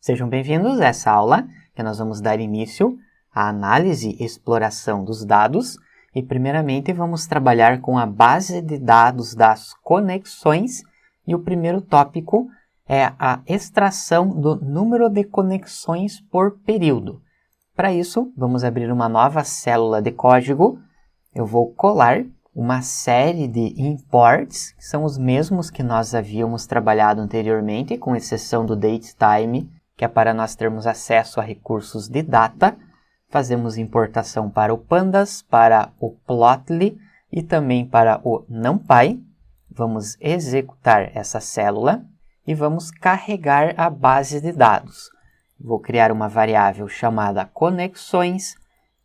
Sejam bem-vindos a essa aula que nós vamos dar início à análise e exploração dos dados e primeiramente vamos trabalhar com a base de dados das conexões e o primeiro tópico é a extração do número de conexões por período. Para isso, vamos abrir uma nova célula de código. Eu vou colar uma série de imports, que são os mesmos que nós havíamos trabalhado anteriormente, com exceção do datetime, que é para nós termos acesso a recursos de data. Fazemos importação para o pandas, para o plotly e também para o numpy. Vamos executar essa célula e vamos carregar a base de dados. Vou criar uma variável chamada conexões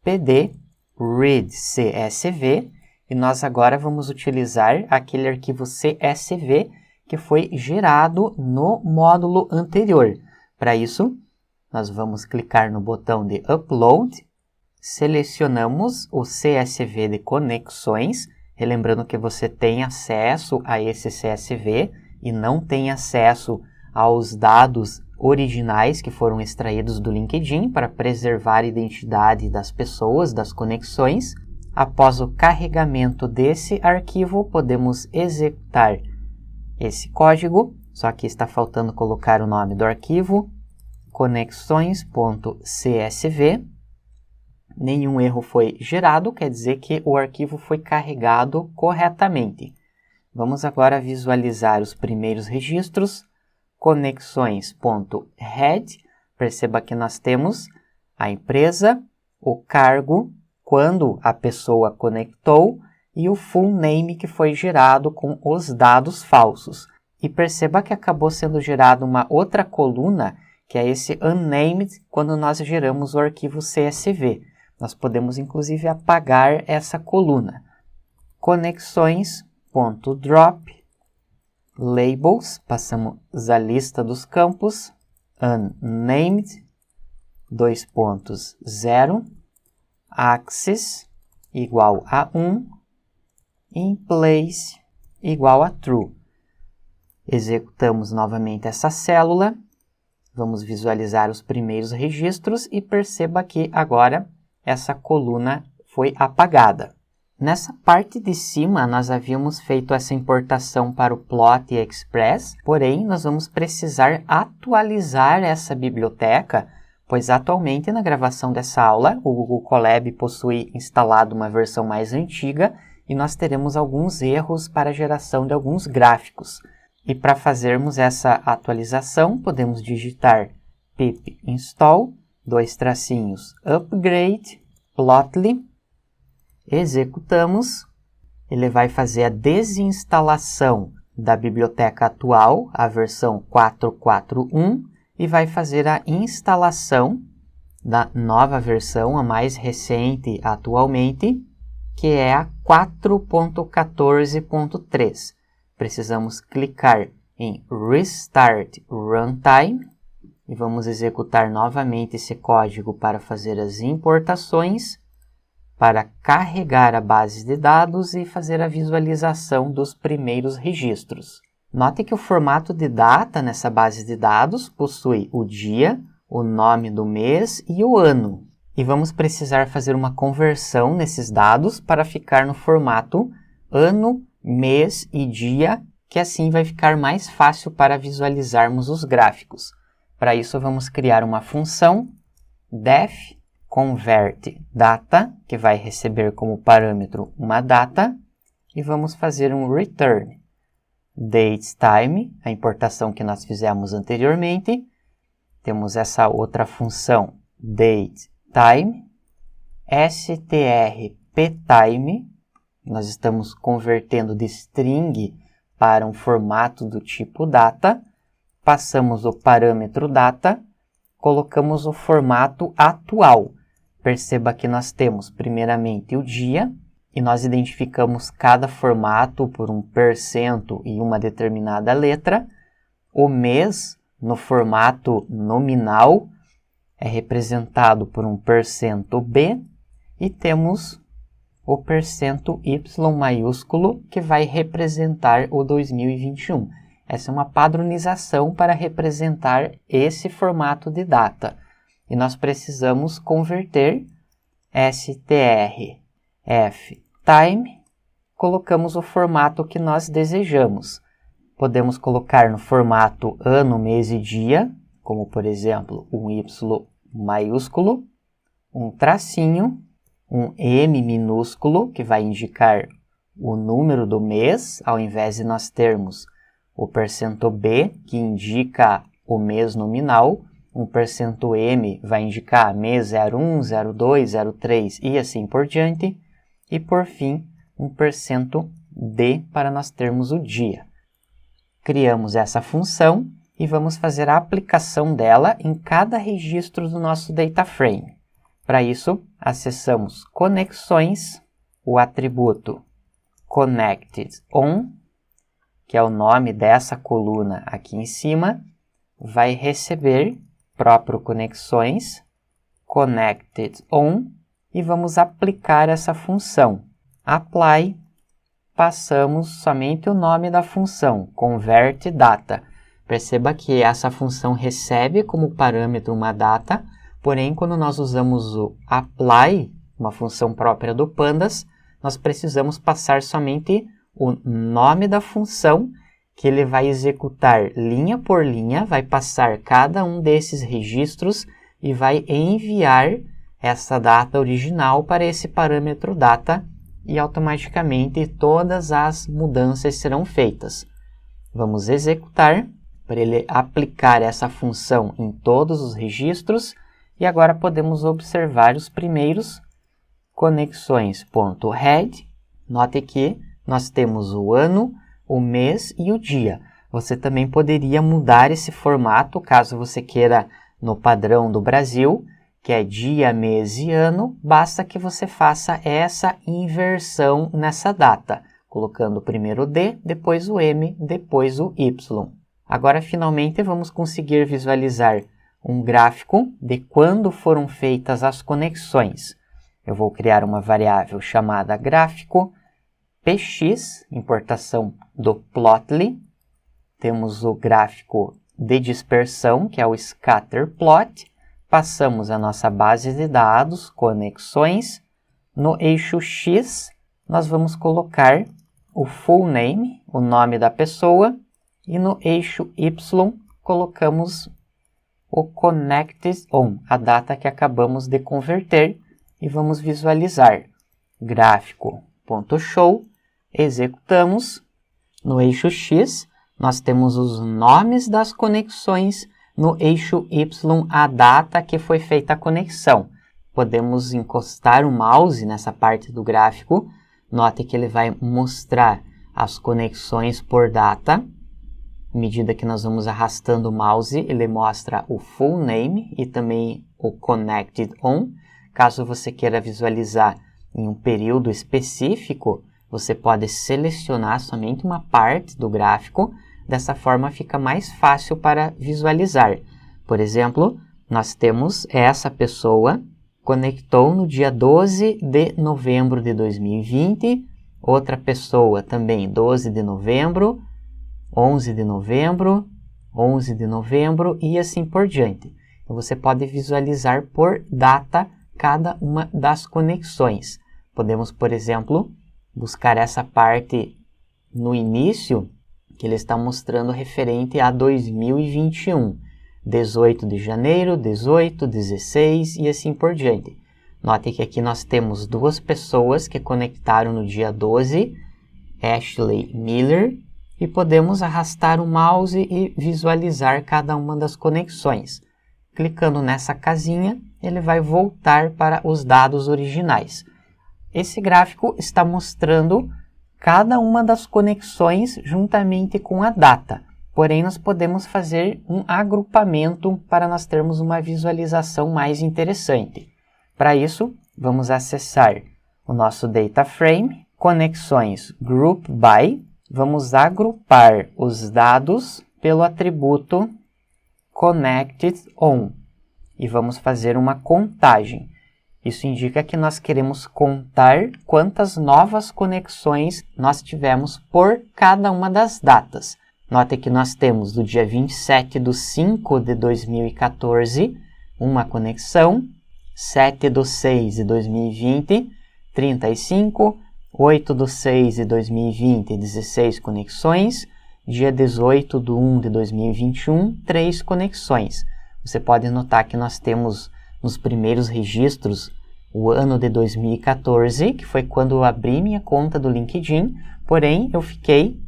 pd read csv e nós agora vamos utilizar aquele arquivo CSV que foi gerado no módulo anterior. Para isso, nós vamos clicar no botão de Upload, selecionamos o CSV de conexões, relembrando que você tem acesso a esse CSV e não tem acesso aos dados originais que foram extraídos do LinkedIn para preservar a identidade das pessoas, das conexões. Após o carregamento desse arquivo, podemos executar esse código, só que está faltando colocar o nome do arquivo, conexões.csv. Nenhum erro foi gerado, quer dizer que o arquivo foi carregado corretamente. Vamos agora visualizar os primeiros registros, conexões.head. Perceba que nós temos a empresa, o cargo, quando a pessoa conectou e o full name que foi gerado com os dados falsos. E perceba que acabou sendo gerada uma outra coluna, que é esse unnamed, quando nós geramos o arquivo CSV. Nós podemos inclusive apagar essa coluna. Conexões.drop labels, passamos a lista dos campos, unnamed, 2.0, access igual a 1, inplace igual a true. Executamos novamente essa célula, vamos visualizar os primeiros registros e perceba que agora essa coluna foi apagada. Nessa parte de cima nós havíamos feito essa importação para o Plot Express, porém nós vamos precisar atualizar essa biblioteca, pois atualmente na gravação dessa aula o Google Colab possui instalado uma versão mais antiga e nós teremos alguns erros para a geração de alguns gráficos. E para fazermos essa atualização podemos digitar pip install, upgrade, plotly, executamos, ele vai fazer a desinstalação da biblioteca atual, a versão 4.4.1, e vai fazer a instalação da nova versão, a mais recente atualmente, que é a 4.14.3. Precisamos clicar em Restart Runtime e vamos executar novamente esse código para fazer as importações, para carregar a base de dados e fazer a visualização dos primeiros registros. Note que o formato de data nessa base de dados possui o dia, o nome do mês e o ano. E vamos precisar fazer uma conversão nesses dados para ficar no formato ano, mês e dia, que assim vai ficar mais fácil para visualizarmos os gráficos. Para isso vamos criar uma função def convert data, que vai receber como parâmetro uma data, e vamos fazer um return datetime, a importação que nós fizemos anteriormente. Temos essa outra função datetime, strptime, nós estamos convertendo de string para um formato do tipo data, passamos o parâmetro data, colocamos o formato atual. Perceba que nós temos primeiramente o dia, e nós identificamos cada formato por um % e uma determinada letra. O mês, no formato nominal, é representado por um %B, e temos o %Y maiúsculo, que vai representar o 2021. Essa é uma padronização para representar esse formato de data. E nós precisamos converter strf time, colocamos o formato que nós desejamos. Podemos colocar no formato ano, mês e dia, como por exemplo um Y maiúsculo, um tracinho, um M minúsculo, que vai indicar o número do mês, ao invés de nós termos o %B, que indica o mês nominal, um %M vai indicar mês 01, 02, 03 e assim por diante, e por fim um %D para nós termos o dia. Criamos essa função e vamos fazer a aplicação dela em cada registro do nosso data frame. Para isso, acessamos Conexões, o atributo ConnectedOn, que é o nome dessa coluna aqui em cima, vai receber próprio Conexões, ConnectedOn, e vamos aplicar essa função. Apply, passamos somente o nome da função, ConvertData. Perceba que essa função recebe como parâmetro uma data, porém, quando nós usamos o apply, uma função própria do Pandas, nós precisamos passar somente o nome da função, que ele vai executar linha por linha, vai passar cada um desses registros e vai enviar essa data original para esse parâmetro data, e automaticamente todas as mudanças serão feitas. Vamos executar para ele aplicar essa função em todos os registros, e agora podemos observar os primeiros conexões.head. Note que nós temos o ano, o mês e o dia. Você também poderia mudar esse formato caso você queira no padrão do Brasil, que é dia, mês e ano, basta que você faça essa inversão nessa data, colocando primeiro o D, depois o M, depois o Y. Agora, finalmente, vamos conseguir visualizar um gráfico de quando foram feitas as conexões. Eu vou criar uma variável chamada gráfico px, importação do Plotly. Temos o gráfico de dispersão, que é o scatterplot. Passamos a nossa base de dados, conexões. No eixo X, nós vamos colocar o full name, o nome da pessoa. E no eixo Y, colocamos o ConnectedOn, a data que acabamos de converter. E vamos visualizar. Gráfico.show, executamos. No eixo X, nós temos os nomes das conexões. No eixo Y, a data que foi feita a conexão. Podemos encostar o mouse nessa parte do gráfico. Note que ele vai mostrar as conexões por data. À medida que nós vamos arrastando o mouse, ele mostra o full name e também o ConnectedOn. Caso você queira visualizar em um período específico, você pode selecionar somente uma parte do gráfico. Dessa forma fica mais fácil para visualizar. Por exemplo, nós temos essa pessoa conectou no dia 12 de novembro de 2020, outra pessoa também 12 de novembro, 11 de novembro, 11 de novembro e assim por diante. Então você pode visualizar por data cada uma das conexões. Podemos, por exemplo, buscar essa parte no início, que ele está mostrando referente a 2021. 18 de janeiro, 18, 16 e assim por diante. Note que aqui nós temos duas pessoas que conectaram no dia 12, Ashley Miller, e podemos arrastar o mouse e visualizar cada uma das conexões. Clicando nessa casinha, ele vai voltar para os dados originais. Esse gráfico está mostrando cada uma das conexões juntamente com a data. Porém, nós podemos fazer um agrupamento para nós termos uma visualização mais interessante. Para isso, vamos acessar o nosso data frame, conexões group by. Vamos agrupar os dados pelo atributo ConnectedOn e vamos fazer uma contagem. Isso indica que nós queremos contar quantas novas conexões nós tivemos por cada uma das datas. Note que nós temos do dia 27/5/2014 uma conexão, 7/6/2020, 35, 8/6/2020, 16 conexões, dia 18/1/2021, 3 conexões. Você pode notar que nós temos nos primeiros registros o ano de 2014, que foi quando eu abri minha conta do LinkedIn, porém eu fiquei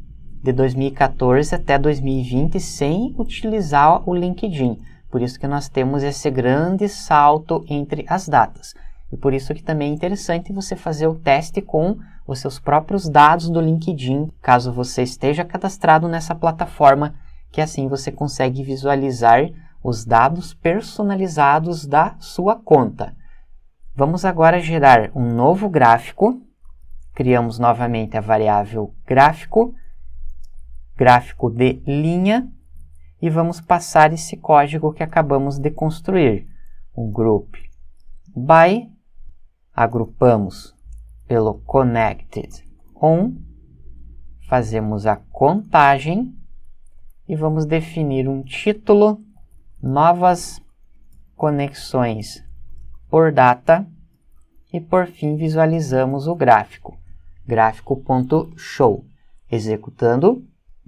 de 2014 até 2020 sem utilizar o LinkedIn. Por isso que nós temos esse grande salto entre as datas. E por isso que também é interessante você fazer o teste com os seus próprios dados do LinkedIn, caso você esteja cadastrado nessa plataforma, que assim você consegue visualizar os dados personalizados da sua conta. Vamos agora gerar um novo gráfico. Criamos novamente a variável gráfico, gráfico de linha, e vamos passar esse código que acabamos de construir. O group by, agrupamos pelo connected on, fazemos a contagem e vamos definir um título, novas conexões por data, e por fim visualizamos o gráfico, gráfico.show. Executando,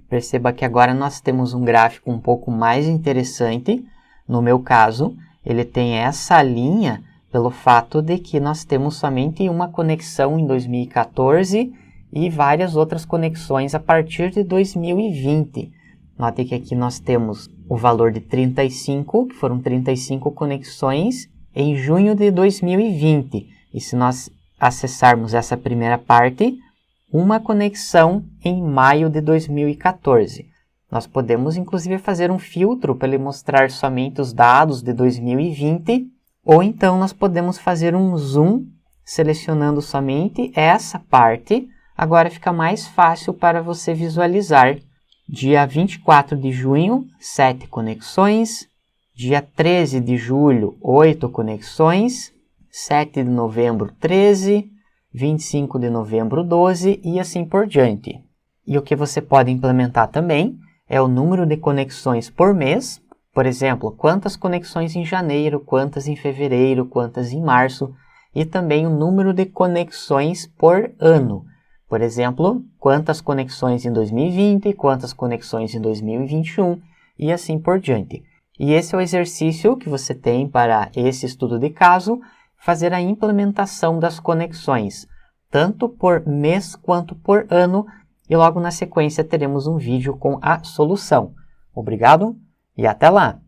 perceba que agora nós temos um gráfico um pouco mais interessante. No meu caso, ele tem essa linha pelo fato de que nós temos somente uma conexão em 2014 e várias outras conexões a partir de 2020. Note que aqui nós temos o valor de 35, que foram 35 conexões em junho de 2020. E se nós acessarmos essa primeira parte, uma conexão em maio de 2014. Nós podemos, inclusive, fazer um filtro para ele mostrar somente os dados de 2020, ou então nós podemos fazer um zoom, selecionando somente essa parte. Agora fica mais fácil para você visualizar. Dia 24 de junho, 7 conexões. Dia 13 de julho, 8 conexões. 7 de novembro, 13. 25 de novembro, 12 e assim por diante. E o que você pode implementar também é o número de conexões por mês. Por exemplo, quantas conexões em janeiro, quantas em fevereiro, quantas em março. E também o número de conexões por ano. Por exemplo, quantas conexões em 2020, quantas conexões em 2021 e assim por diante. E esse é o exercício que você tem para esse estudo de caso, fazer a implementação das conexões, tanto por mês quanto por ano, e logo na sequência teremos um vídeo com a solução. Obrigado e até lá!